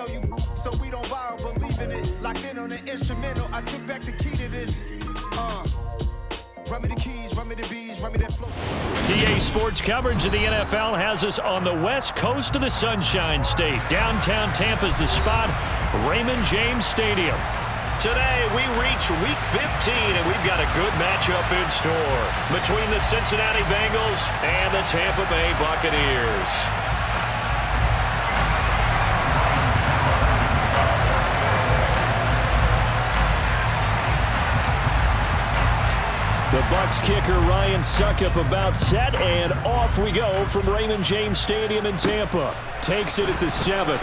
know you, so we don't borrow, believe in it. Locked in on the instrumental, I took back the key to this. Run me the keys, run me the bees, run me that flow. DA Sports coverage of the NFL has us on the west coast of the Sunshine State. Downtown Tampa's the spot, Raymond James Stadium. Today, we reach Week 15, and we've got a good matchup in store between the Cincinnati Bengals and the Tampa Bay Buccaneers. The Bucs kicker Ryan Suckup about set, and off we go from Raymond James Stadium in Tampa. Takes it at the 7.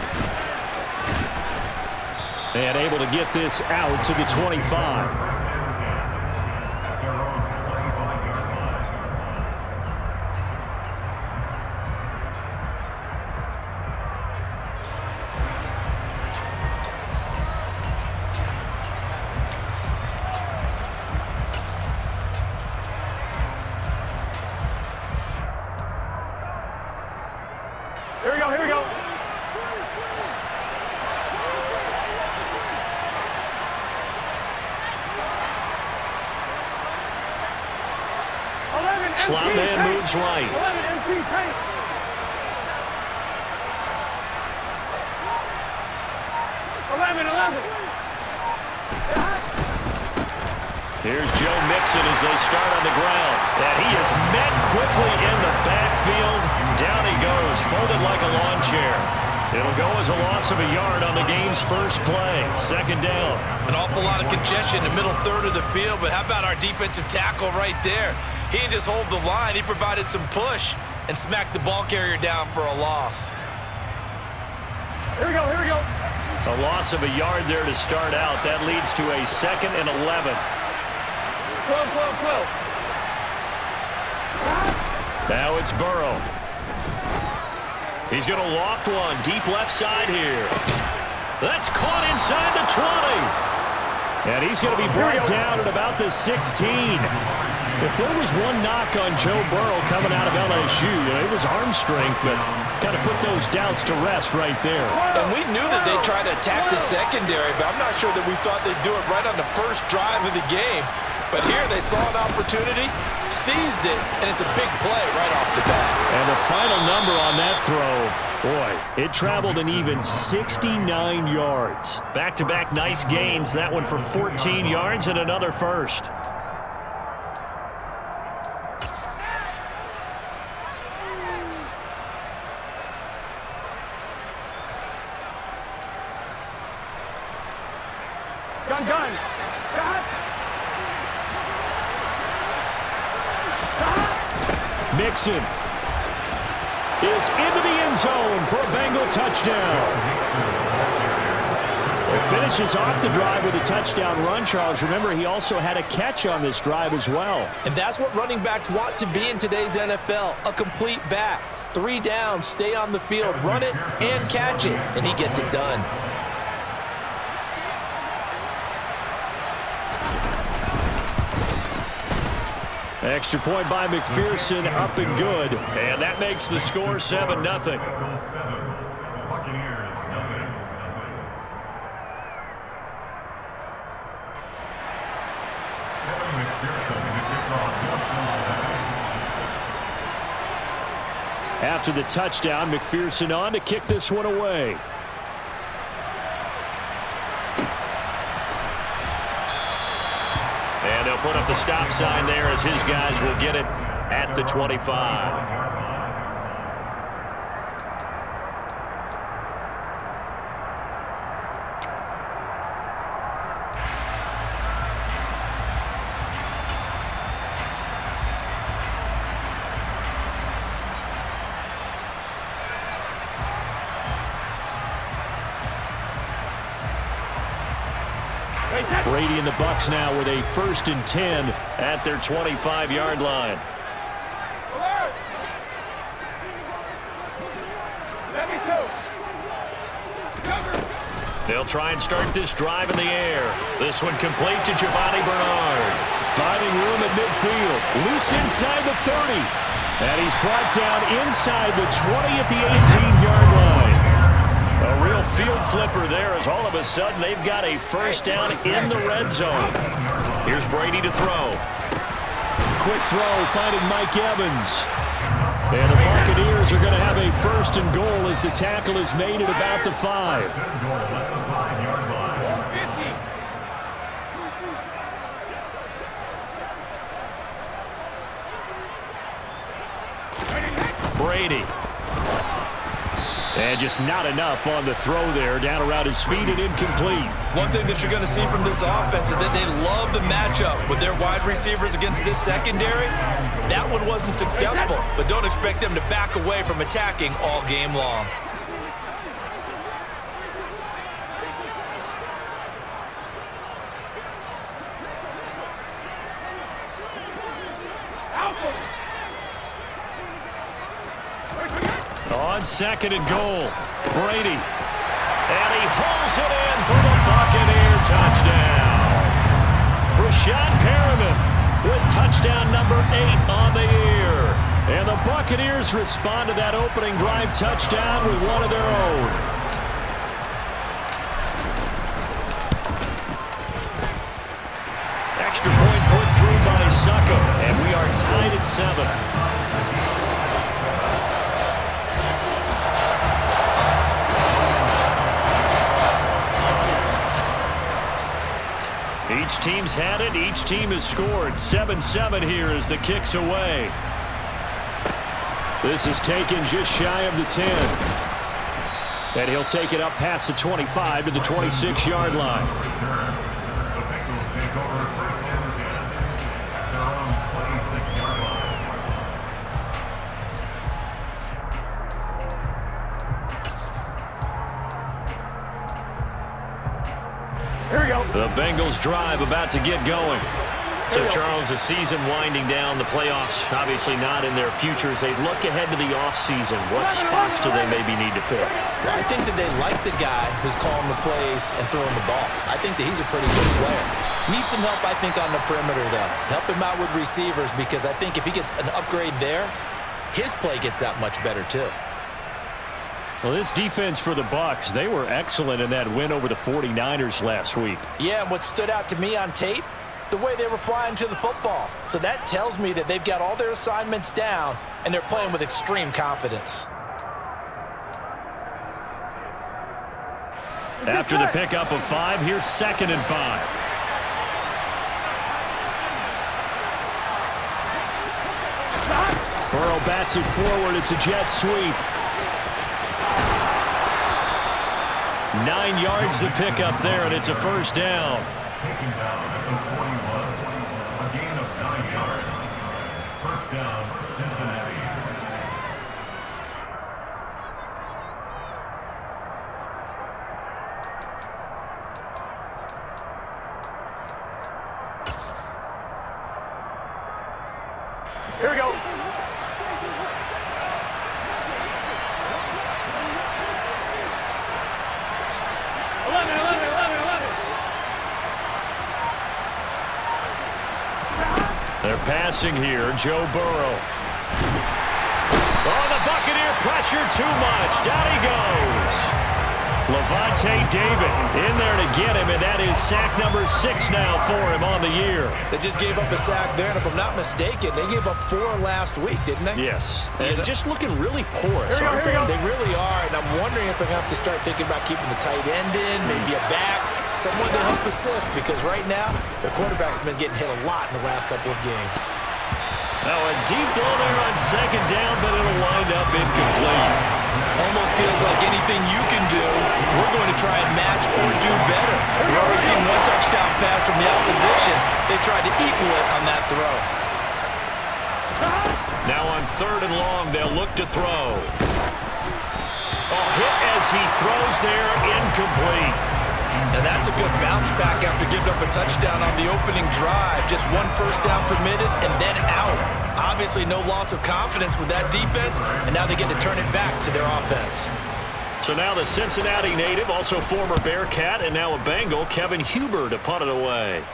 And able to get this out to the 25. Here we go, here we go. Slot man moves right. 11 MC paint. 11. Here's Joe Mixon as they start on the ground. And he is met quickly in the backfield. Down he goes, folded like a lawn chair. It'll go as a loss of a yard on the game's first play. Second down. An awful lot of congestion in the middle third of the field, but how about our defensive tackle right there? He didn't just hold the line, he provided some push and smacked the ball carrier down for a loss. Here we go, here we go. A loss of a yard there to start out. That leads to a 2nd and 11. 12. Now it's Burrow. He's going to loft one deep left side here. That's caught inside the 20. And he's going to be brought down at about the 16. If there was one knock on Joe Burrow coming out of LSU, it was arm strength, but kind of put those doubts to rest right there. And we knew that they'd try to attack the secondary, but I'm not sure that we thought they'd do it right on the first drive of the game. But here they saw an opportunity, seized it, and it's a big play right off the bat. And the final number on that throw, boy, it traveled an even 69 yards. Back-to-back nice gains. That one for 14 yards and another first. Gun. Mixon is into the end zone for a Bengal touchdown. It finishes off the drive with a touchdown run, Charles. Remember, he also had a catch on this drive as well. And that's what running backs want to be in today's NFL, a complete back. 3 down, stay on the field, run it and catch it, and he gets it done. Extra point by McPherson, up and good. And that makes the score 7-0. After the touchdown, McPherson on to kick this one away. And they'll put up the stop sign there as his guys will get it at the 25. Brady and the Bucs now with a 1st and 10 at their 25-yard line. They'll try and start this drive in the air. This one complete to Giovanni Bernard. Finding room at midfield. Loose inside the 30. And he's brought down inside the 20 at the 18-yard line. A real field flipper there as all of a sudden they've got a first down in the red zone. Here's Brady to throw. Quick throw, finding Mike Evans. And the Buccaneers are going to have a first and goal as the tackle is made at about the 5. Brady. And just not enough on the throw there. Down around his feet and incomplete. One thing that you're going to see from this offense is that they love the matchup with their wide receivers against this secondary. That one wasn't successful, but don't expect them to back away from attacking all game long. On second and goal, Brady. And he hauls it in for the Buccaneer touchdown. Rashad Perriman with touchdown number 8 on the year. And the Buccaneers respond to that opening drive touchdown with one of their own. Extra point put through by Suckum, and we are tied at 7. Each team's had it. Each team has scored. 7-7 here as the kick's away. This is taken just shy of the 10. And he'll take it up past the 25 to the 26-yard line. Here we go. The Bengals drive about to get going. So, Charles, the season winding down, the playoffs obviously not in their futures. They look ahead to the offseason. What spots do they maybe need to fill? Well, I think that they like the guy who's calling the plays and throwing the ball. I think that he's a pretty good player. Needs some help, I think, on the perimeter, though. Help him out with receivers because I think if he gets an upgrade there, his play gets that much better, too. Well, this defense for the Bucs, they were excellent in that win over the 49ers last week. Yeah, and what stood out to me on tape, the way they were flying to the football. So that tells me that they've got all their assignments down, and they're playing with extreme confidence. After the pickup of 5, here's 2nd and 5. Burrow bats it forward. It's a jet sweep. 9 yards the pickup there, and it's a first down. Taken down at the 41, a gain of 9 yards. First down, Cincinnati. Here we go. They're passing here. Joe Burrow. Oh, the Buccaneer pressure too much. Down he goes. Levante David in there to get him, and that is sack number 6 now for him on the year. They just gave up a sack there, and if I'm not mistaken, they gave up 4 last week, didn't they? Yes. And just looking really porous, aren't they? They really are, and I'm wondering if I'm going to have to start thinking about keeping the tight end in, maybe a back, someone to help assist, because right now, the quarterback's been getting hit a lot in the last couple of games. Now a deep ball there on 2nd down, but it'll wind up incomplete. Almost feels like anything you can do, we're going to try and match or do better. We've already seen 1 touchdown pass from the opposition. They tried to equal it on that throw. Now on 3rd and long, they'll look to throw. Hit as he throws there, incomplete. Now that's a good bounce back after giving up a touchdown on the opening drive. Just 1 first down permitted and then out. Obviously no loss of confidence with that defense, and now they get to turn it back to their offense. So now the Cincinnati native, also former Bearcat, and now a Bengal, Kevin Huber, to punt it away.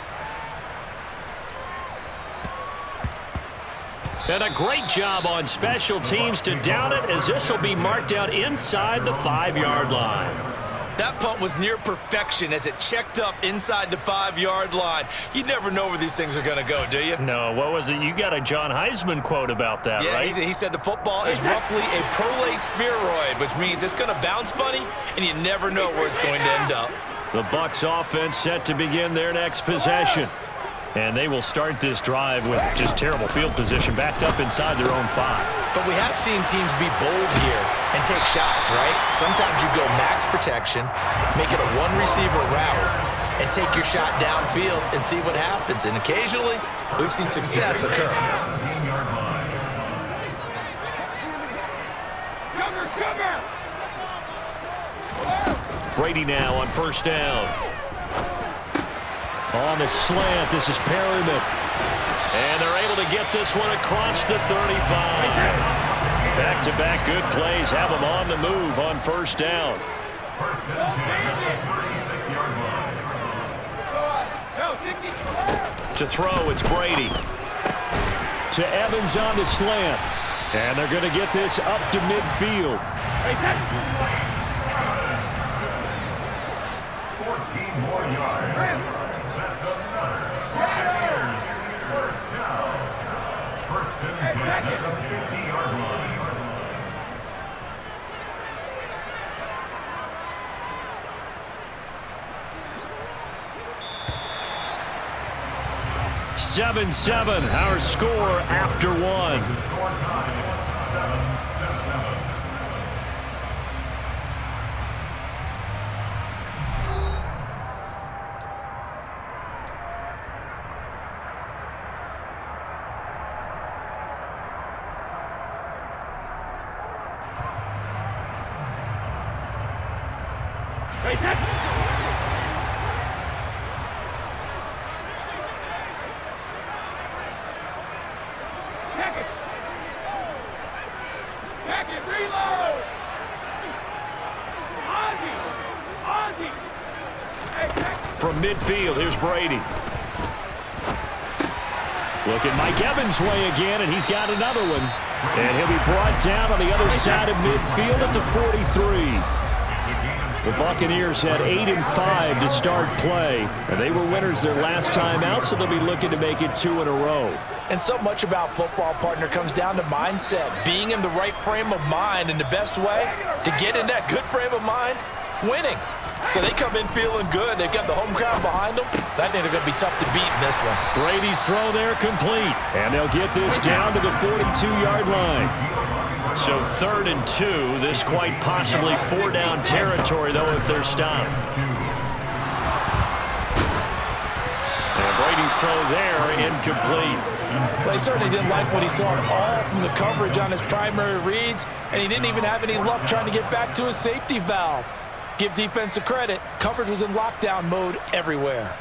And a great job on special teams to down it, as this will be marked out inside the 5-yard line. That punt was near perfection as it checked up inside the 5-yard line. You never know where these things are going to go, do you? No, what was it? You got a John Heisman quote about that, right? Yeah, he said the football is roughly a prolate spheroid, which means it's going to bounce funny, and you never know where it's going to end up. The Bucs offense set to begin their next possession. And they will start this drive with just terrible field position, backed up inside their own 5. But we have seen teams be bold here and take shots, right? Sometimes you go max protection, make it a one-receiver route, and take your shot downfield and see what happens. And occasionally, we've seen success occur. Brady now on first down. On the slant, this is Perryman. And they're able to get this one across the 35. Back-to-back good plays have them on the move on first down. To throw, it's Brady. To Evans on the slant. And they're going to get this up to midfield. 14 more yards. That's another. First down. First and 10 at the 50-yard line. Seven, our score after one. Score time 7-7. From midfield, here's Brady. Look at Mike Evans' way again, and he's got another one. And he'll be brought down on the other side of midfield at the 43. The Buccaneers had 8-5 to start play, and they were winners their last time out, so they'll be looking to make it 2 in a row. And so much about football, partner, comes down to mindset, being in the right frame of mind, and the best way to get in that good frame of mind, winning. So they come in feeling good. They've got the home crowd behind them. I think they're going to be tough to beat in this one. Brady's throw there complete, and they'll get this down to the 42-yard line. So 3rd and 2, this quite possibly 4-down territory, though, if they're stopped. And Brady's throw there incomplete. Well, he certainly didn't like what he saw all from the coverage on his primary reads, and he didn't even have any luck trying to get back to his safety valve. Give defense a credit. Coverage was in lockdown mode everywhere.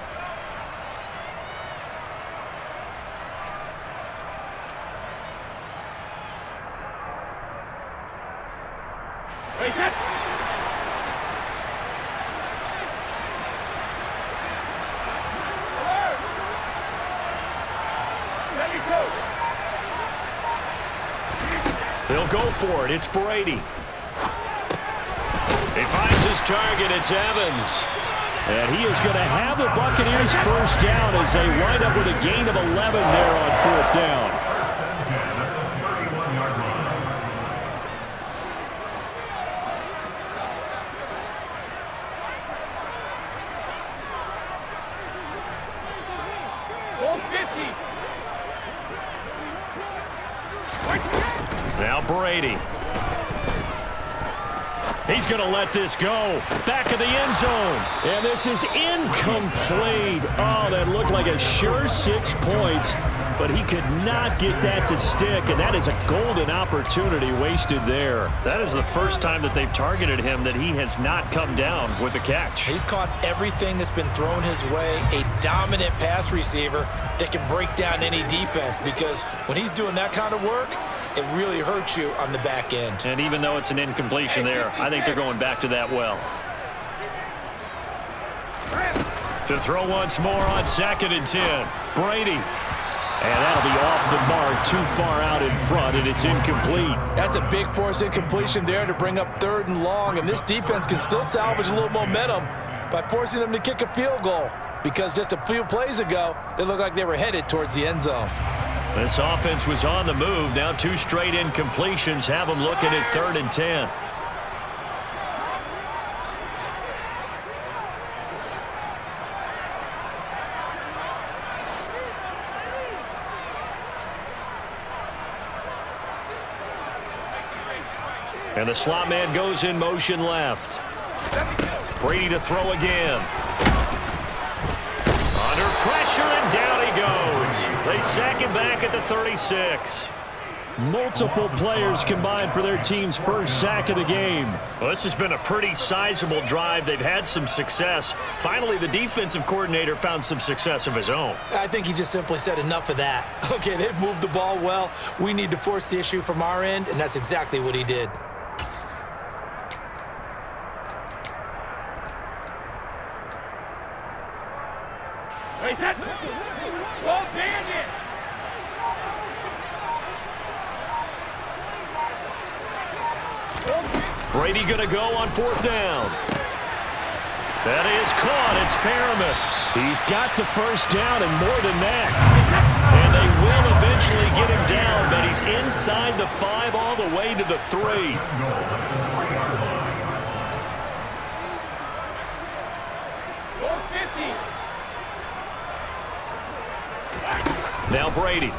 They'll go for it. It's Brady. He finds his target. It's Evans. And he is going to have the Buccaneers first down as they wind up with a gain of 11 there on 4th down. Now Brady. He's going to let this go. Back of the end zone. And this is incomplete. Oh, that looked like a sure 6 points. But he could not get that to stick. And that is a golden opportunity wasted there. That is the first time that they've targeted him that he has not come down with a catch. He's caught everything that's been thrown his way. A dominant pass receiver that can break down any defense. Because when he's doing that kind of work, it really hurts you on the back end. And even though it's an incompletion there, I think they're going back to that well. To throw once more on 2nd and 10. Brady. And that'll be off the mark, too far out in front, and it's incomplete. That's a big force incompletion there to bring up 3rd and long, and this defense can still salvage a little momentum by forcing them to kick a field goal, because just a few plays ago, they looked like they were headed towards the end zone. This offense was on the move. Now 2 straight incompletions have them looking at 3rd and 10. And the slot man goes in motion left. Brady to throw again. Under pressure, and down he goes. They sack him back at the 36. Multiple players combined for their team's first sack of the game. Well, this has been a pretty sizable drive. They've had some success. Finally, the defensive coordinator found some success of his own. I think he just simply said enough of that. Okay, they've moved the ball well. We need to force the issue from our end, and that's exactly what he did. Brady going to go on 4th down. That is caught. It's Perriman. He's got the first down and more than that. And they will eventually get him down, but he's inside the 5 all the way to the 3. Now Brady.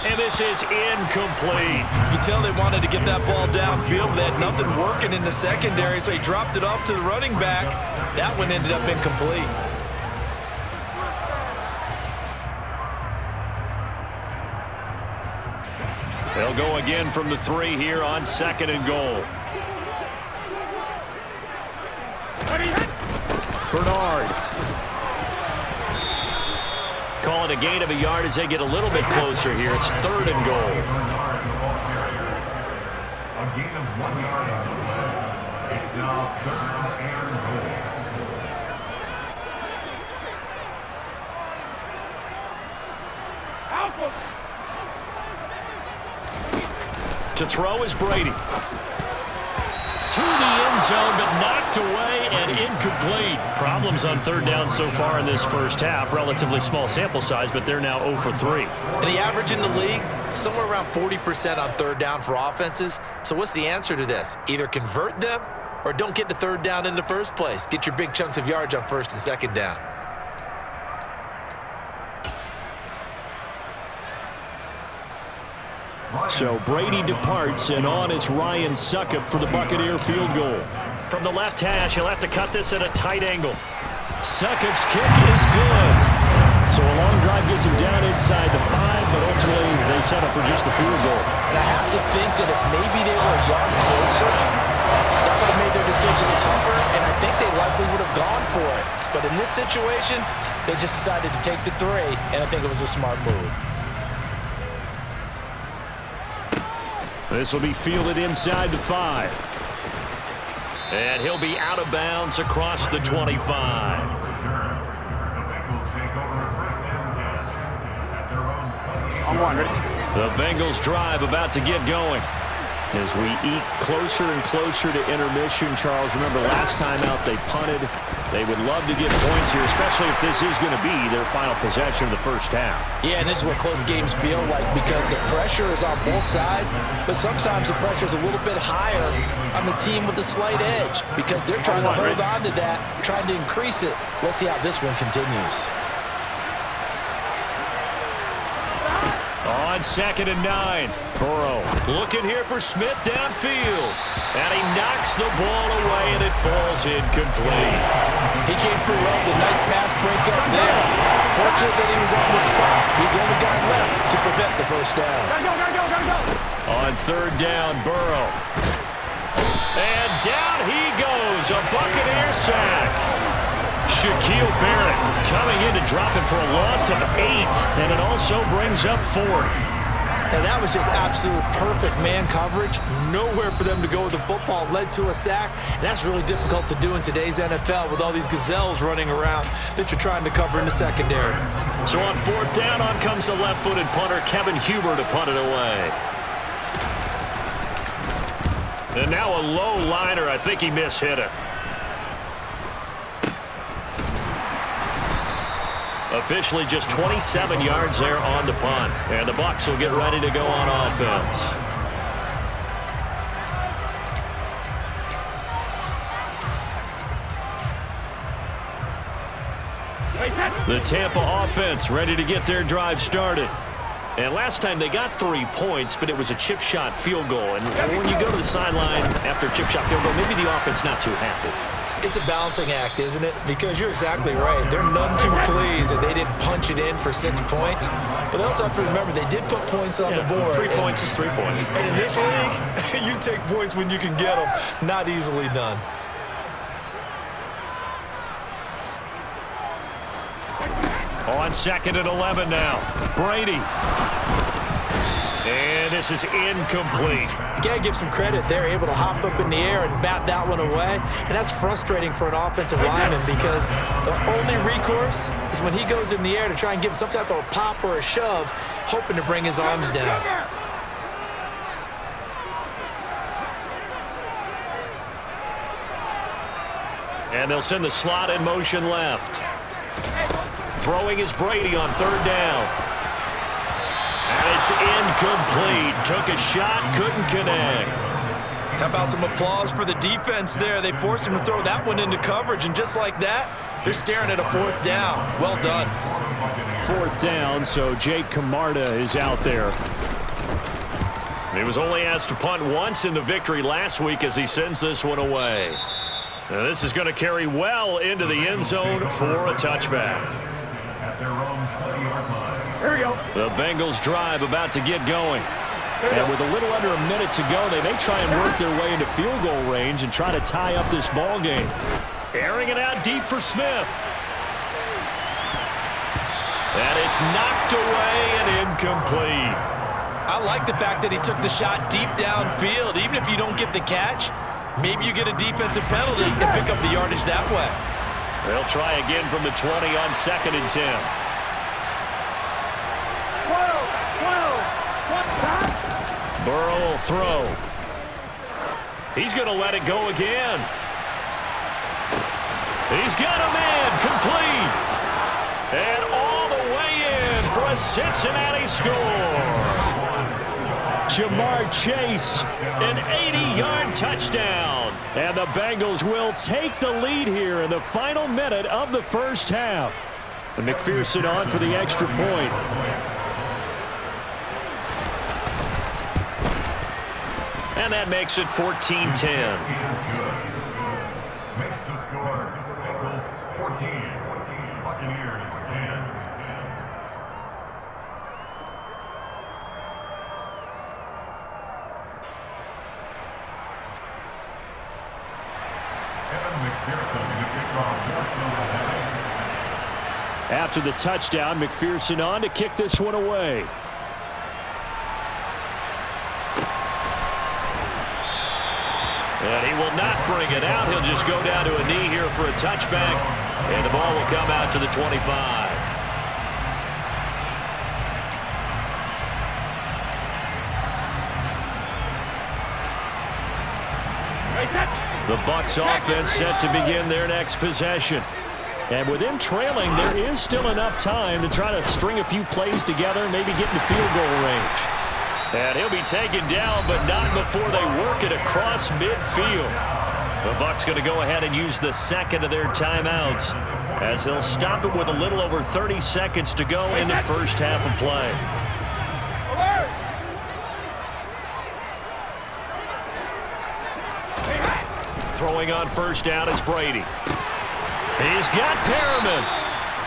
And this is incomplete. You can tell they wanted to get that ball downfield, but they had nothing working in the secondary, so he dropped it off to the running back. That one ended up incomplete. They'll go again from the 3 here on 2nd and goal. Bernard. Call it a gain of a yard as they get a little bit closer here. It's 3rd and goal. A gain of 1 yard. It's now 3rd and goal. To throw is Brady. To the end zone, but knocked away and incomplete. Problems on 3rd down so far in this first half. Relatively small sample size, but they're now 0 for 3. And the average in the league, somewhere around 40% on 3rd down for offenses. So what's the answer to this? Either convert them or don't get to 3rd down in the first place. Get your big chunks of yards on 1st and 2nd down. So Brady departs, and on it's Ryan Succop for the Buccaneer field goal. From the left hash, he'll have to cut this at a tight angle. Succop's kick is good. So a long drive gets him down inside the 5, but ultimately they settle for just the field goal. And I have to think that if maybe they were a yard closer, that would have made their decision tougher, and I think they likely would have gone for it. But in this situation, they just decided to take the 3, and I think it was a smart move. This will be fielded inside the 5. And he'll be out of bounds across the 25. The Bengals drive about to get going. As we eat closer and closer to intermission, Charles, remember last time out they punted. They would love to get points here, especially if this is going to be their final possession of the first half. Yeah, and this is what close games feel like because the pressure is on both sides, but sometimes the pressure is a little bit higher on the team with the slight edge because they're trying to hold on to that, trying to increase it. Let's see how this one continues. On 2nd and 9, Burrow looking here for Smith downfield. And he knocks the ball away, and it falls incomplete. He came through well with a nice pass breakup there. Fortunate that he was on the spot. He's the only guy left to prevent the first down. On 3rd down, Burrow. And down he goes, a Buccaneer sack. Shaquille Barrett coming in to drop him for a loss of 8, and it also brings up 4th. And that was just absolute perfect man coverage. Nowhere for them to go with the football. Led to a sack. And that's really difficult to do in today's NFL with all these gazelles running around that you're trying to cover in the secondary. So on 4th down, on comes the left-footed punter, Kevin Huber, to punt it away. And now a low liner. I think he mishit it. Officially just 27 yards there on the punt. And the Bucs will get ready to go on offense. The Tampa offense ready to get their drive started. And last time they got 3 points, but it was a chip shot field goal. And when you go to the sideline after a chip shot field goal, maybe the offense not too happy. It's a balancing act, isn't it? Because you're exactly right. They're none too pleased that they didn't punch it in for 6 points. But they also have to remember they did put points on the board. 3 points is 3 points. And in this league, you take points when you can get them. Not easily done. On 2nd and 11 now. Brady. And this is incomplete. You got to give some credit. They're able to hop up in the air and bat that one away. And that's frustrating for an offensive lineman because the only recourse is when he goes in the air to try and give some type of a pop or a shove, hoping to bring his arms down. And they'll send the slot in motion left. Throwing is Brady on 3rd down. And it's incomplete. Took a shot, couldn't connect. How about some applause for the defense there? They forced him to throw that one into coverage, and just like that, they're staring at a 4th down. Well done. 4th down, so Jake Camarda is out there. He was only asked to punt once in the victory last week as he sends this one away. Now this is going to carry well into the end zone for a touchback. At their own 20-yard line. Here we go. The Bengals drive about to get going. And with a little under a minute to go, they may try and work their way into field goal range and try to tie up this ball game. Airing it out deep for Smith. And it's knocked away and incomplete. I like the fact that he took the shot deep downfield. Even if you don't get the catch, maybe you get a defensive penalty and pick up the yardage that way. They'll try again from the 20 on 2nd and 10. Burrow will throw. He's going to let it go again. He's got a man complete. And all the way in for a Cincinnati score. Jamar Chase, an 80-yard touchdown. And the Bengals will take the lead here in the final minute of the first half. And McPherson on for the extra point. And that makes it 14-10. Makes the score. Bengals 14. Buccaneers 10. After the touchdown, McPherson on to kick this one away. And he will not bring it out. He'll just go down to a knee here for a touchback. And the ball will come out to the 25. The Bucs offense set to begin their next possession. And with them trailing, there is still enough time to try to string a few plays together and maybe get into field goal range. And he'll be taken down, but not before they work it across midfield. The Bucs going to go ahead and use the second of their timeouts as they'll stop it with a little over 30 seconds to go in the first half of play. Throwing on first down is Brady. He's got Perriman.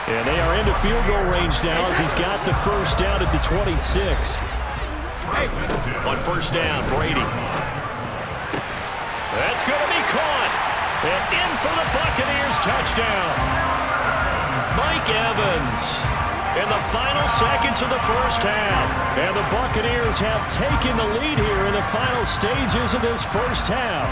And they are into field goal range now as he's got the first down at the 26. On first down, Brady. That's going to be caught. And in for the Buccaneers touchdown. Mike Evans. in the final seconds of the first half. And the Buccaneers have taken the lead here in the final stages of this first half.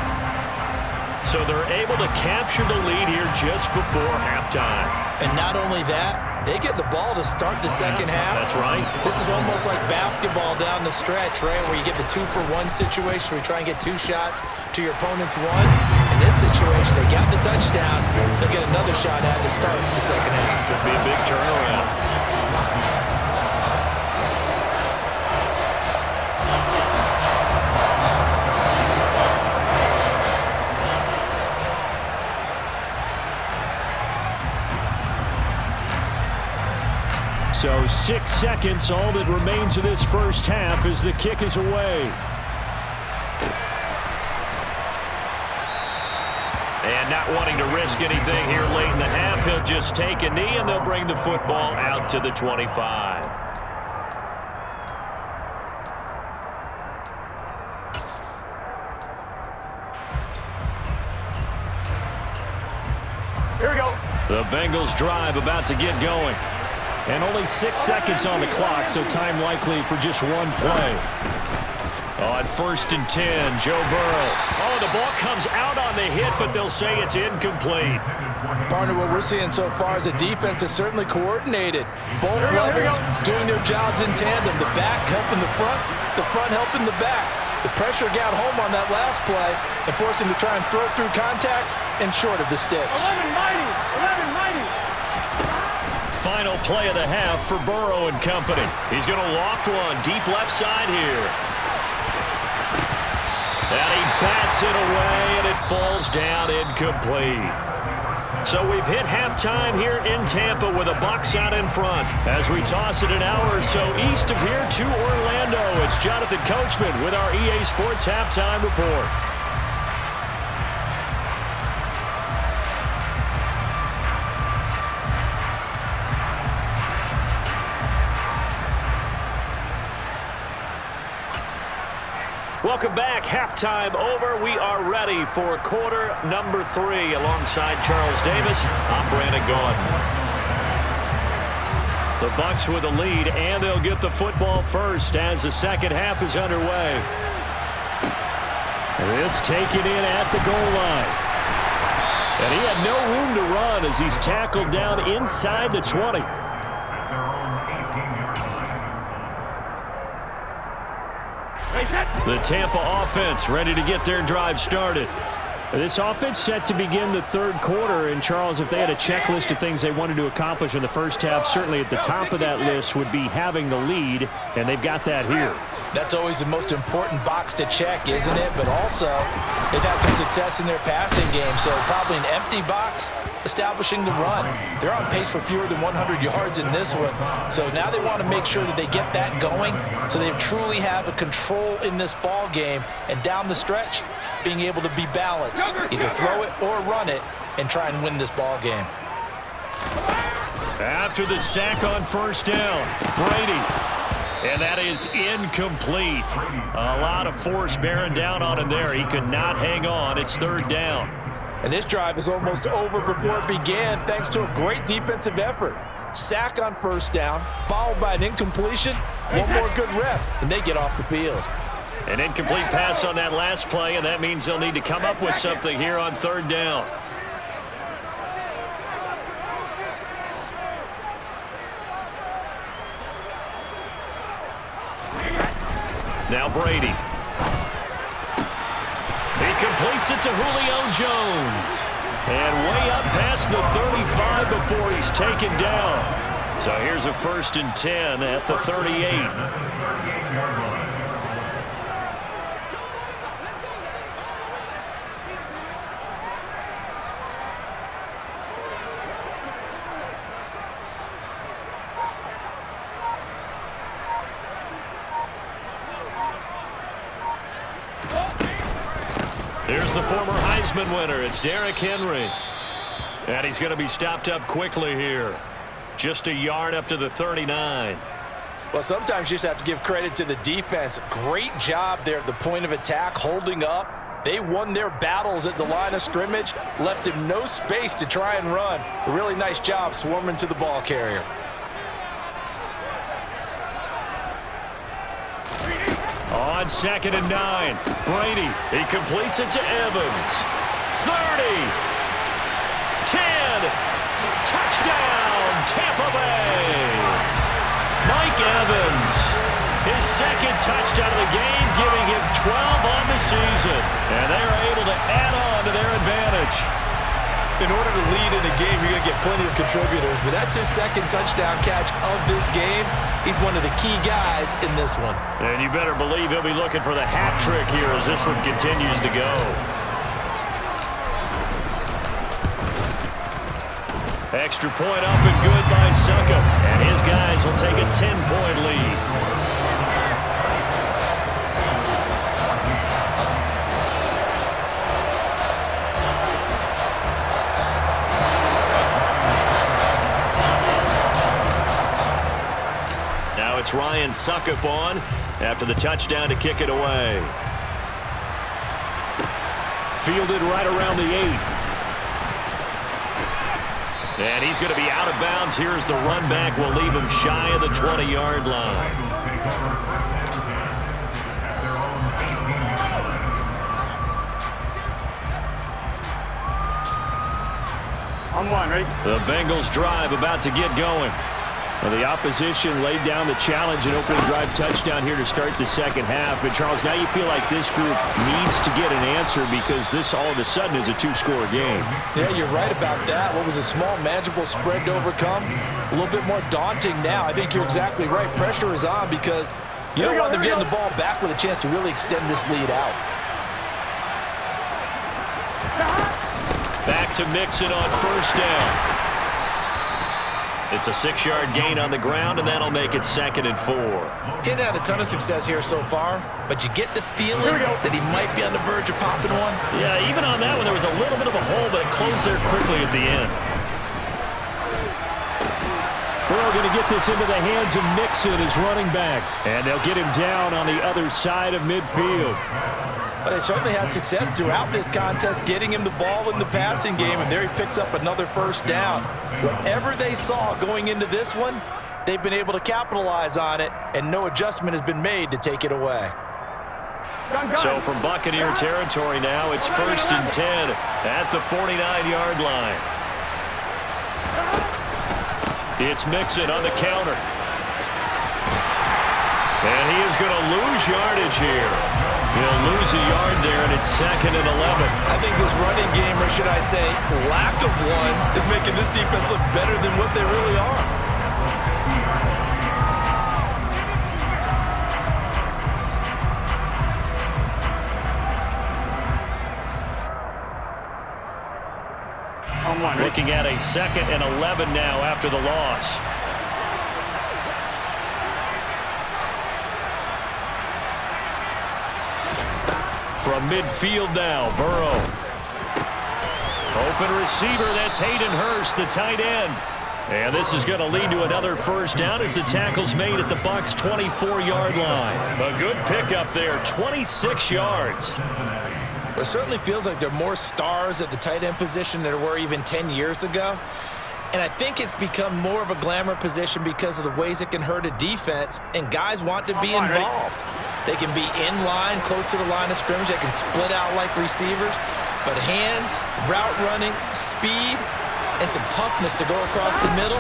So they're able to capture the lead here just before halftime. And not only that, they get the ball to start the second half. That's right. This is almost like basketball down the stretch, right, where you get the 2-for-1 situation where you try and get 2 shots to your opponent's 1. In this situation, they got the touchdown. They'll get another shot at to start the second half. Could be a big turnaround. So 6 seconds, all that remains of this first half as the kick is away. And not wanting to risk anything here late in the half, he'll just take a knee and they'll bring the football out to the 25. Here we go. The Bengals drive about to get going. And only 6 seconds on the clock, so time likely for just one play. On 1st and 10, Joe Burrow. Oh, the ball comes out on the hit, but they'll say it's incomplete. Partner, what we're seeing so far is a defense that's certainly coordinated. Both levels doing their jobs in tandem. The back helping the front helping the back. The pressure got home on that last play and forced him to try and throw through contact and short of the sticks. 11-90. Final play of the half for Burrow and company. He's going to loft one deep left side here. And he bats it away, and it falls down incomplete. So we've hit halftime here in Tampa with a Bucs out in front. As we toss it an hour or so east of here to Orlando, it's Jonathan Coachman with our EA Sports Halftime Report. Welcome back. Halftime over. We are ready for quarter number 3 alongside Charles Davis. I'm Brandon Gaudin. The Bucs with a lead, and they'll get the football first as the second half is underway. This taken in at the goal line. And he had no room to run as he's tackled down inside the 20. The Tampa offense ready to get their drive started. This offense set to begin the third quarter. And, Charles, if they had a checklist of things they wanted to accomplish in the first half, certainly at the top of that list would be having the lead, and they've got that here. That's always the most important box to check, isn't it? But also, they've had some success in their passing game, so probably an empty box establishing the run. They're on pace for fewer than 100 yards in this one, so now they want to make sure that they get that going so they truly have a control in this ball game, and down the stretch, being able to be balanced, either throw it or run it, and try and win this ball game. After the sack on first down, Brady. And that is incomplete. A lot of force bearing down on him there. He could not hang on. It's third down. And this drive is almost over before it began thanks to a great defensive effort. Sack on first down, followed by an incompletion. One more good rep, and they get off the field. An incomplete pass on that last play, and that means they'll need to come up with something here on third down. Now Brady. He completes it to Julio Jones. And way up past the 35 before he's taken down. So here's a 1st and 10 at the 38. There's the former Heisman winner. It's Derrick Henry. And he's going to be stopped up quickly here. Just a yard up to the 39. Well, sometimes you just have to give credit to the defense. Great job there at the point of attack, holding up. They won their battles at the line of scrimmage, left him no space to try and run. A really nice job swarming to the ball carrier. It's 2nd and 9. Brady, he completes it to Evans. 30. 10. Touchdown, Tampa Bay. Mike Evans, his 2nd touchdown of the game, giving him 12 on the season. And they are able to add on to their advantage. In order to lead in a game, you're going to get plenty of contributors, but that's his 2nd touchdown catch of this game. He's one of the key guys in this one. And you better believe he'll be looking for the hat trick here as this one continues to go. Extra point up and good by Suckup, and his guys will take a 10-point lead. It's Ryan Suckup on after the touchdown to kick it away. Fielded right around the 8. And he's going to be out of bounds here as the run back will leave him shy of the 20-yard line. On one, ready? The Bengals drive about to get going. Well, the opposition laid down the challenge and opening drive touchdown here to start the second half. And, Charles, now you feel like this group needs to get an answer because this all of a sudden is a 2-score game. Yeah, you're right about that. What was a small, manageable spread to overcome? A little bit more daunting now. I think you're exactly right. Pressure is on because you don't want them getting the ball back with a chance to really extend this lead out. Back to Mixon on 1st down. It's a 6-yard gain on the ground, and that'll make it 2nd and 4. He hadn't had a ton of success here so far, but you get the feeling that he might be on the verge of popping one. Yeah, even on that one, there was a little bit of a hole, but it closed there quickly at the end. Burrow going to get this into the hands of Mixon as running back, and they'll get him down on the other side of midfield. But they certainly had success throughout this contest, getting him the ball in the passing game, and there he picks up another 1st down. Whatever they saw going into this one, they've been able to capitalize on it, and no adjustment has been made to take it away. So from Buccaneer territory now, it's 1st and 10 at the 49-yard line. It's Mixon on the counter. And he is going to lose yardage here. He'll lose a yard there, and it's 2nd and 11. I think this running game, or should I say lack of one, is making this defense look better than what they really are. Looking at a 2nd and 11 now after the loss. From midfield now, Burrow. Open receiver, that's Hayden Hurst, the tight end. And this is going to lead to another 1st down as the tackle's made at the Bucs' 24-yard line. A good pickup there, 26 yards. It certainly feels like there are more stars at the tight end position than there were even 10 years ago. And I think it's become more of a glamour position because of the ways it can hurt a defense, and guys want to be involved. They can be in line, close to the line of scrimmage. They can split out like receivers. But hands, route running, speed, and some toughness to go across the middle,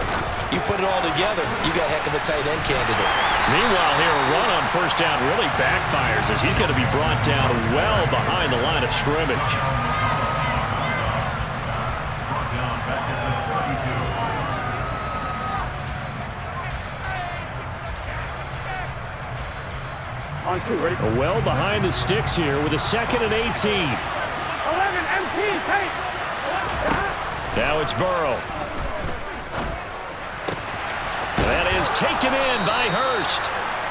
you put it all together, you got a heck of a tight end candidate. Meanwhile here, a run on 1st down really backfires as he's going to be brought down well behind the line of scrimmage. On 2, ready? Well behind the sticks here with a 2nd and 18. 11, MT, take. Now it's Burrow. That is taken in by Hurst.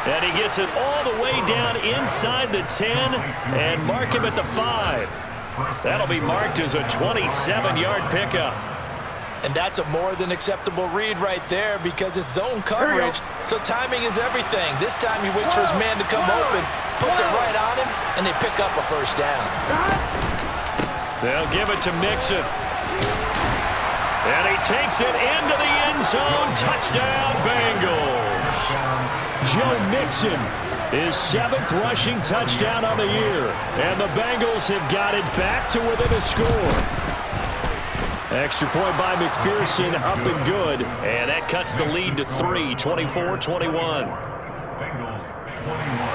And he gets it all the way down inside the 10 and mark him at the 5. That'll be marked as a 27-yard pickup. And that's a more than acceptable read right there because it's zone coverage, so timing is everything. This time he waits for his man to come open, puts it right on him, and they pick up a 1st down. They'll give it to Mixon. And he takes it into the end zone. Touchdown, Bengals. Joe Mixon His 7th rushing touchdown on the year. And the Bengals have got it back to within a score. Extra point by McPherson, up and good. And that cuts the lead to 3, 24-21. Bengals 21.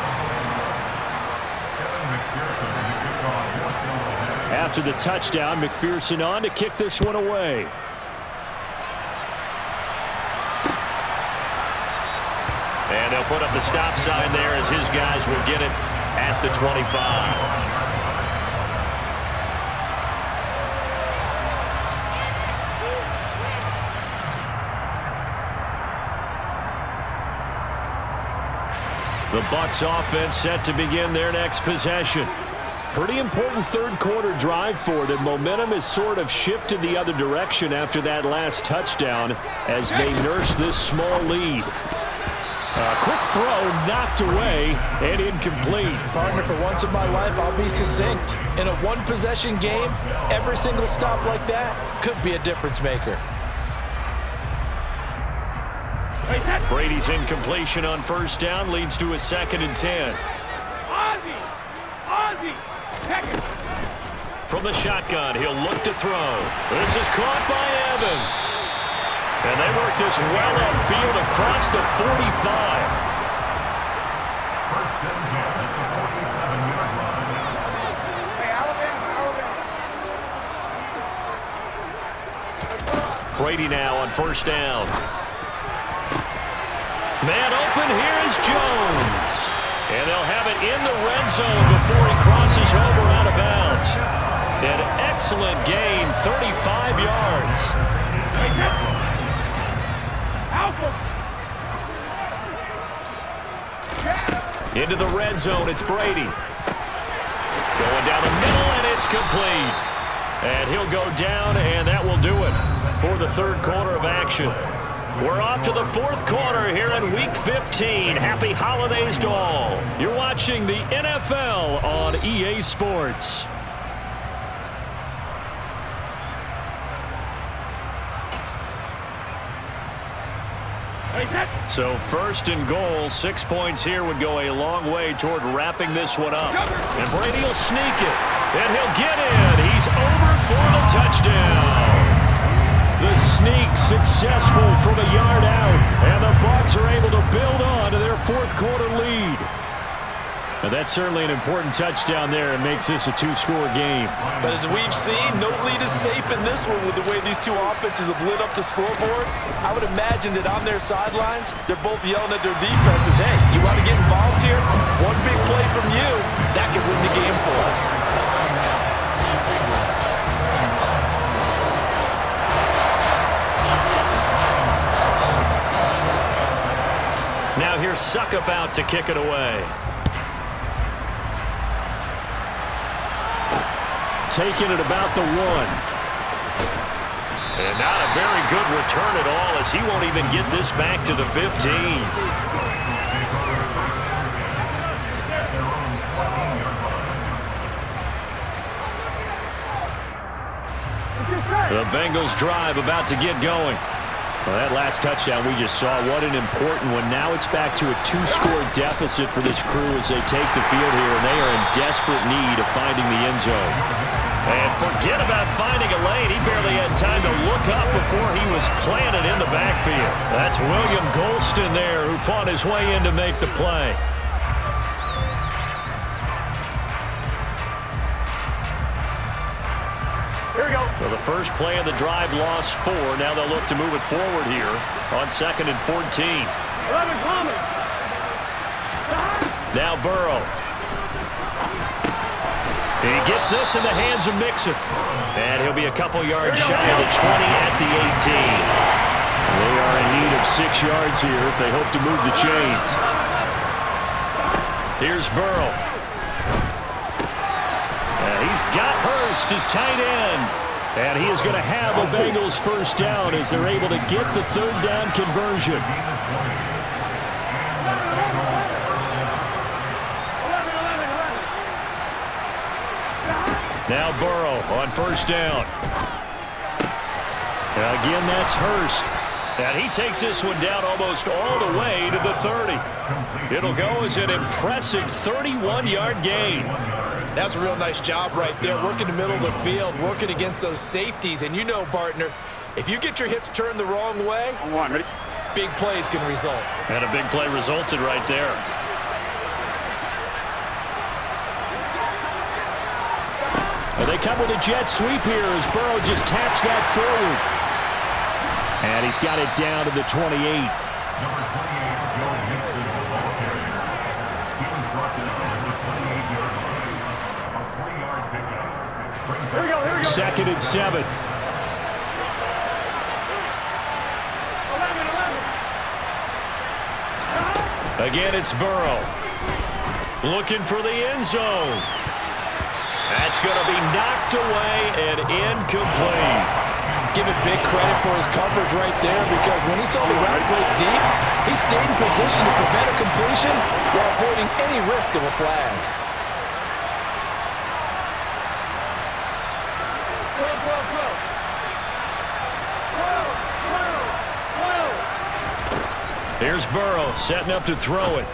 After the touchdown, McPherson on to kick this one away. And they'll put up the stop sign there as his guys will get it at the 25. The Bucs offense set to begin their next possession. Pretty important third quarter drive for them. Momentum has sort of shifted the other direction after that last touchdown as they nurse this small lead. A quick throw knocked away and incomplete. Partner, for once in my life, I'll be succinct. In a one-possession game, every single stop like that could be a difference maker. Brady's incompletion on first down leads to a 2nd and 10. From the shotgun, he'll look to throw. This is caught by Evans. And they work this well upfield across the 45. First and 10 at the 47-yard line. Hey, Alabama. Brady now on first down. Man open, here is Jones. And they'll have it in the red zone before he crosses over out of bounds. An excellent gain, 35 yards. Into the red zone, it's Brady. Going down the middle, and it's complete. And he'll go down, and that will do it for the third quarter of action. We're off to the fourth quarter here in Week 15. Happy holidays to all. You're watching the NFL on EA Sports. So first and goal, 6 points here would go a long way toward wrapping this one up. And Brady will sneak it, and he'll get in. He's over for the touchdown. The sneak successful from a yard out, and the Bucs are able to build on to their fourth quarter lead. Now that's certainly an important touchdown there and makes this a 2-score game. But as we've seen, no lead is safe in this one with the way these two offenses have lit up the scoreboard. I would imagine that on their sidelines, they're both yelling at their defenses, hey, you want to get involved here? One big play from you, that could win the game for us. Now here's Suckup out to kick it away. Taking it about the 1. And not a very good return at all as he won't even get this back to the 15. The Bengals drive about to get going. Well, that last touchdown we just saw, what an important one. Now it's back to a 2-score deficit for this crew as they take the field here, and they are in desperate need of finding the end zone. And forget about finding a lane. He barely had time to look up before he was planted in the backfield. That's William Golston there who fought his way in to make the play. Here we go. Well, the first play of the drive lost 4. Now they'll look to move it forward here on 2nd and 14. 11 kilometers. Now Burrow. He gets this in the hands of Mixon. And he'll be a couple yards shy of the 20 at the 18. They are in need of 6 yards here if they hope to move the chains. Here's Burrow. He's got Hurst as tight end. And he is going to have a Bengals first down as they're able to get the third down conversion. Now Burrow on first down. Again, that's Hurst. And he takes this one down almost all the way to the 30. It'll go as an impressive 31-yard gain. That's a real nice job right there, working the middle of the field, working against those safeties. And you know, partner, if you get your hips turned the wrong way, big plays can result. And a big play resulted right there. And they come with a jet sweep here as Burrow just taps that forward. And he's got it down to the 28. Number 28 is Joe Mixon, the ball carrier. He was brought down to the 28-yard line. A 3-yard pickup. Here we go. Second and 7. 11. Again, it's Burrow. Looking for the end zone. That's going to be knocked away and incomplete. Give it big credit for his coverage right there, because when he saw the route break deep, he stayed in position to prevent a completion while avoiding any risk of a flag. Here's Burrow setting up to throw it.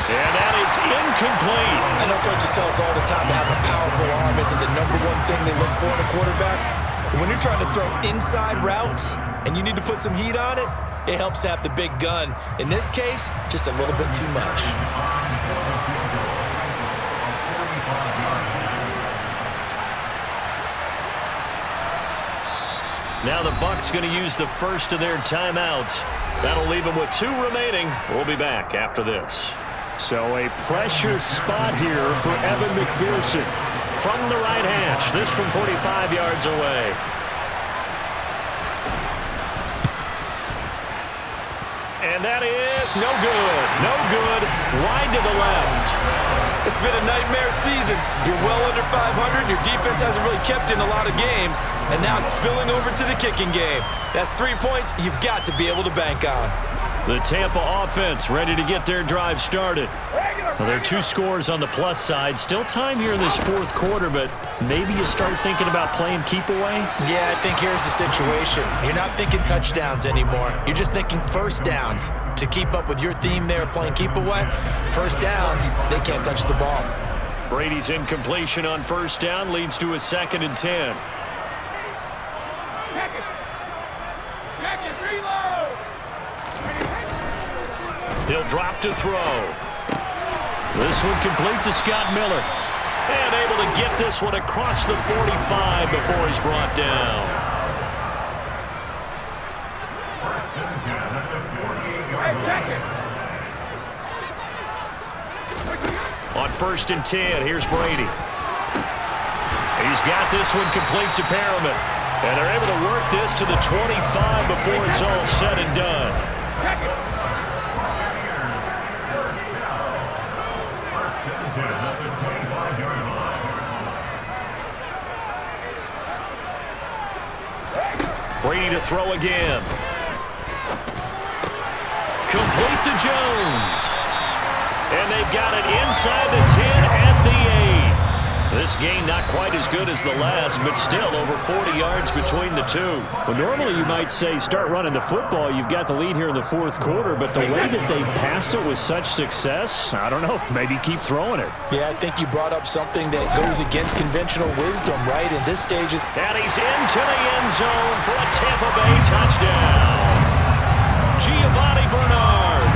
And that is incomplete. I know coaches tell us all the time that having a powerful arm isn't the #1 thing they look for in a quarterback. But when you're trying to throw inside routes and you need to put some heat on it, it helps have the big gun. In this case, just a little bit too much. Now the Bucs going to use the first of their timeouts. That'll leave them with 2 remaining. We'll be back after this. So a pressure spot here for Evan McPherson from the right hash. This from 45 yards away. And that is no good. No good. Wide to the left. It's been a nightmare season. You're well under 500. Your defense hasn't really kept in a lot of games. And now it's spilling over to the kicking game. That's 3 points you've got to be able to bank on. The Tampa offense ready to get their drive started. Well, there are 2 scores on the plus side. Still time here in this 4th quarter, but maybe you start thinking about playing keep away? Yeah, I think here's the situation. You're not thinking touchdowns anymore. You're just thinking first downs. To keep up with your theme there, playing keep away, first downs, they can't touch the ball. Brady's incompletion on first down leads to a 2nd and 10. He'll drop to throw. This one complete to Scott Miller. And able to get this one across the 45 before he's brought down. On 1st and 10, here's Brady. He's got this one complete to Perriman. And they're able to work this to the 25 before it's all said and done. Brady to throw again. Complete to Jones. And they've got it inside the 10 at the 8. This game not quite as good as the last, but still over 40 yards between the 2. Well, normally you might say start running the football. You've got the lead here in the 4th quarter, but the way that they've passed it with such success, I don't know, maybe keep throwing it. Yeah, I think you brought up something that goes against conventional wisdom, right? In this stage. And he's into the end zone for a Tampa Bay touchdown. Giovanni Bernard,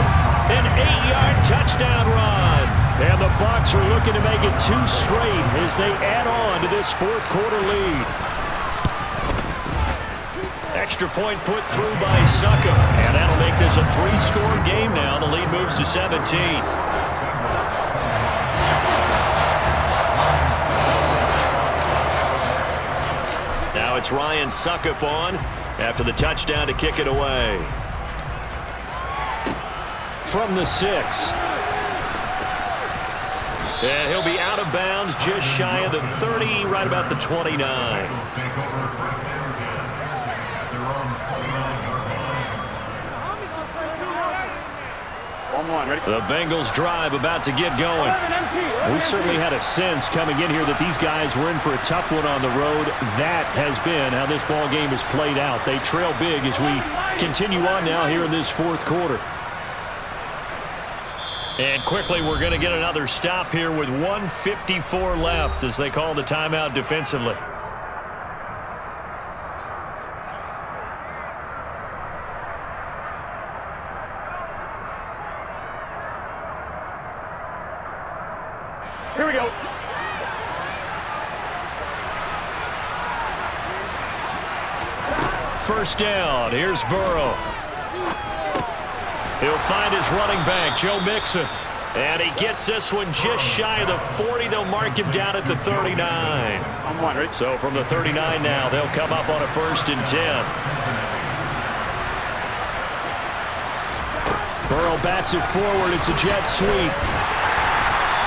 an 8-yard touchdown run. And the Bucs are looking to make it 2 straight as they add on to this 4th quarter lead. Extra point put through by Succop. And that'll make this a 3-score game now. The lead moves to 17. Now it's Ryan Succop on after the touchdown to kick it away. From the 6. And he'll be out of bounds just shy of the 30, right about the 29. on, ready? The Bengals drive about to get going. We certainly had a sense coming in here that these guys were in for a tough one on the road. That has been how this ball game has played out. They trail big as we continue on now here in this fourth quarter. And quickly, we're going to get another stop here with 1:54 left as they call the timeout defensively. Here we go. First down. Here's Burrow. He'll find his running back, Joe Mixon. And he gets this one just shy of the 40. They'll mark him down at the 39. I'm one, ready? So from the 39 now, they'll come up on a 1st and 10. Burrow bats it forward. It's a jet sweep.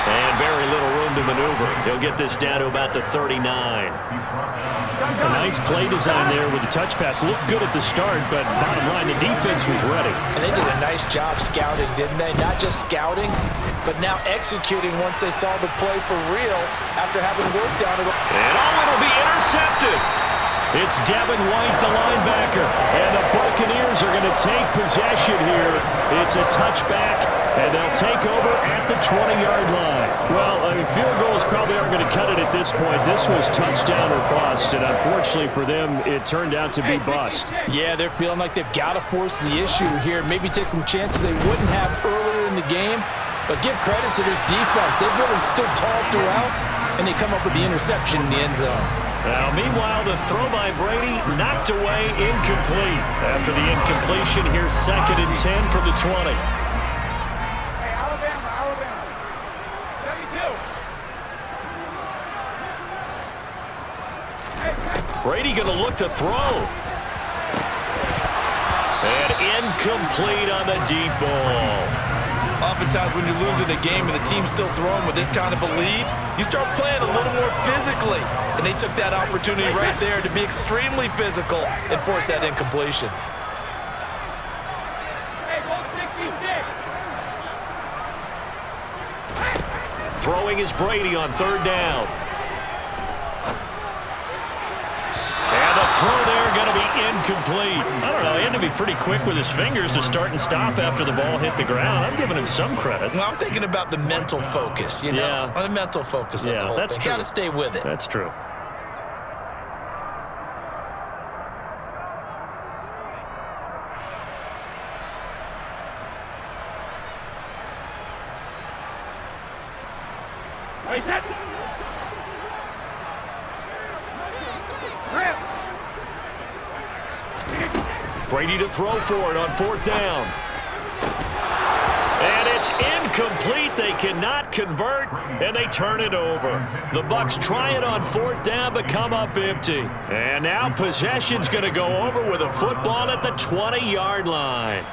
And very little room to maneuver. He'll get this down to about the 39. A nice play design there with the touch pass. Looked good at the start, but bottom line, the defense was ready. And they did a nice job scouting, didn't they? Not just scouting, but now executing once they saw the play for real after having worked on it. And it'll be intercepted. It's Devin White, the linebacker. And the Buccaneers are going to take possession here. It's a touchback, and they'll take over at the 20-yard line. Well, I mean, field goals probably aren't going to cut it at this point. This was touchdown or bust, and unfortunately for them, it turned out to be bust. Yeah, they're feeling like they've got to force the issue here. Maybe take some chances they wouldn't have earlier in the game. But give credit to this defense. They've really stood tall throughout, and they come up with the interception in the end zone. Now, meanwhile, the throw by Brady knocked away, incomplete. After the incompletion, here's 2nd and 10 from the 20. Hey, Alabama. 32. Brady going to look to throw. And incomplete on the deep ball. Oftentimes when you're losing a game and the team's still throwing with this kind of a lead, you start playing a little more physically. And they took that opportunity right there to be extremely physical and force that incompletion. Hey, ball 66. Throwing is Brady on 3rd down. And the throw there going to be incomplete. I don't know, he had to be pretty quick with his fingers to start and stop after the ball hit the ground. I'm giving him some credit. Well, I'm thinking about the mental focus, you know? Yeah. On the mental focus of the whole that's thing. true. Got to stay with it. That's true. Wait, that. Grip. Brady to throw for it on 4th down. And it's incomplete. They cannot convert, and they turn it over. The Bucs try it on 4th down, but come up empty. And now possession's going to go over with a football at the 20-yard line.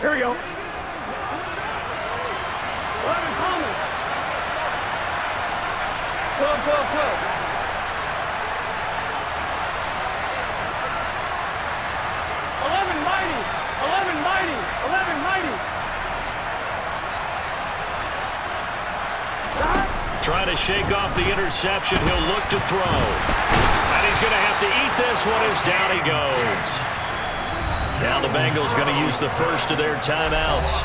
Here we go. 11 coming. 12. 11 mighty. 11 mighty. Trying to shake off the interception. He'll look to throw. And he's going to have to eat this one as down he goes. Now the Bengals going to use the first of their timeouts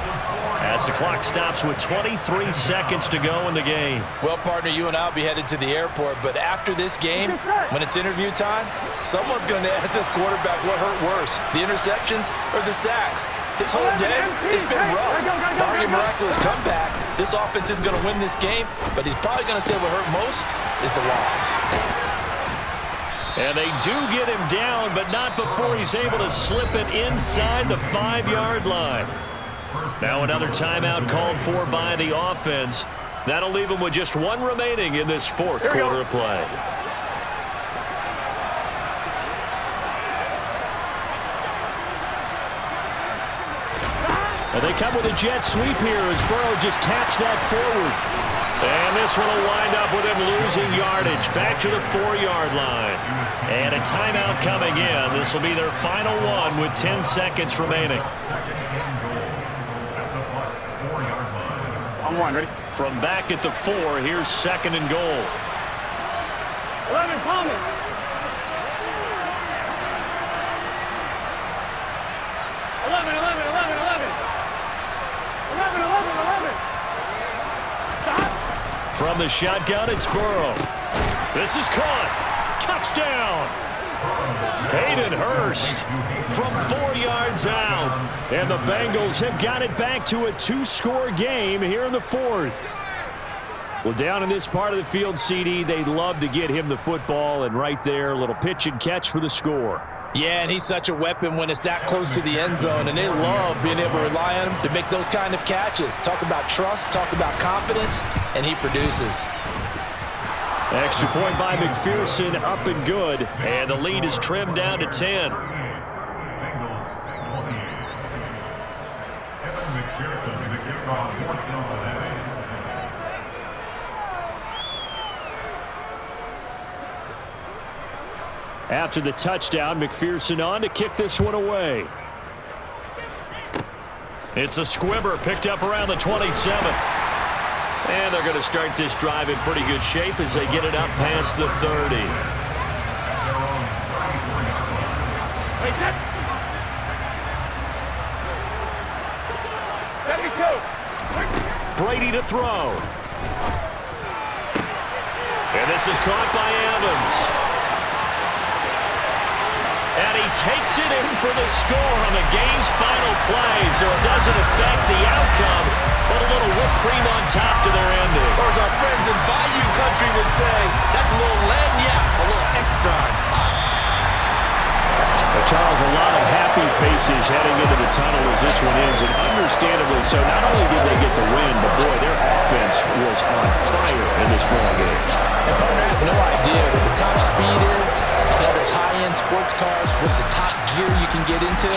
as the clock stops with 23 seconds to go in the game. Well, partner, you and I will be headed to the airport, but after this game, when it's interview time, someone's going to ask this quarterback what hurt worse, the interceptions or the sacks. This whole day, it's been rough. Barring a miraculous comeback, this offense isn't going to win this game, but he's probably going to say what hurt most is the loss. And they do get him down, but not before he's able to slip it inside the 5-yard line. Now another timeout called for by the offense. That'll leave him with just one remaining in this 4th quarter of play. And they come with a jet sweep here as Burrow just taps that forward. And this one will wind up with him losing yardage back to the 4-yard line. And a timeout coming in. This will be their final one with 10 seconds remaining. Second and goal at the Bucs 4-yard On one, ready? From back at the 4, here's 2nd and goal. 11 coming. 11. 11. Stop. From the shotgun, it's Burrow. This is caught. Touchdown. Hayden Hurst from 4 yards out. And the Bengals have got it back to a 2-score game here in the 4th. Well, down in this part of the field, CD, they'd love to get him the football, and right there, a little pitch and catch for the score. Yeah, and he's such a weapon when it's that close to the end zone, and they love being able to rely on him to make those kind of catches. Talk about trust, talk about confidence, and he produces. Extra point by McPherson, up and good, and the lead is trimmed down to 10. Bengals 28. Evan McPherson, the kickoff for Cincinnati. After the touchdown, McPherson on to kick this one away. It's a squibber picked up around the 27. And they're going to start this drive in pretty good shape as they get it up past the 30. Wait, set. 72. Brady to throw. And this is caught by Evans. And he takes it in for the score on the game's final play, so it doesn't affect the outcome, but a little whipped cream on top to their ending. Or as our friends in Bayou Country would say, that's a little lagniappe, a little extra on top. Well, Charles, a lot of happy faces heading into the tunnel as this one ends, and understandably so. Not only did they get the win, but boy, their offense was on fire in this ball game. And partner, I have no idea what the top speed is on all those high-end sports cars. What's the top gear you can get into?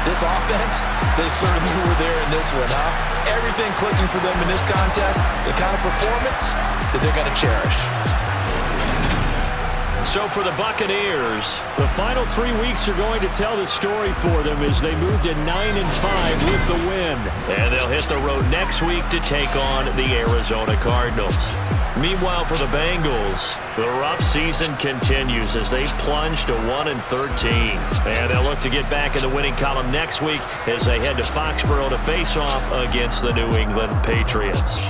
This offense, they certainly were there in this one, huh? Everything clicking for them in this contest, the kind of performance that they're going to cherish. So for the Buccaneers, the final 3 weeks are going to tell the story for them as they move to 9-5 with the win. And they'll hit the road next week to take on the Arizona Cardinals. Meanwhile, for the Bengals, the rough season continues as they plunge to 1-13. And they'll look to get back in the winning column next week as they head to Foxborough to face off against the New England Patriots.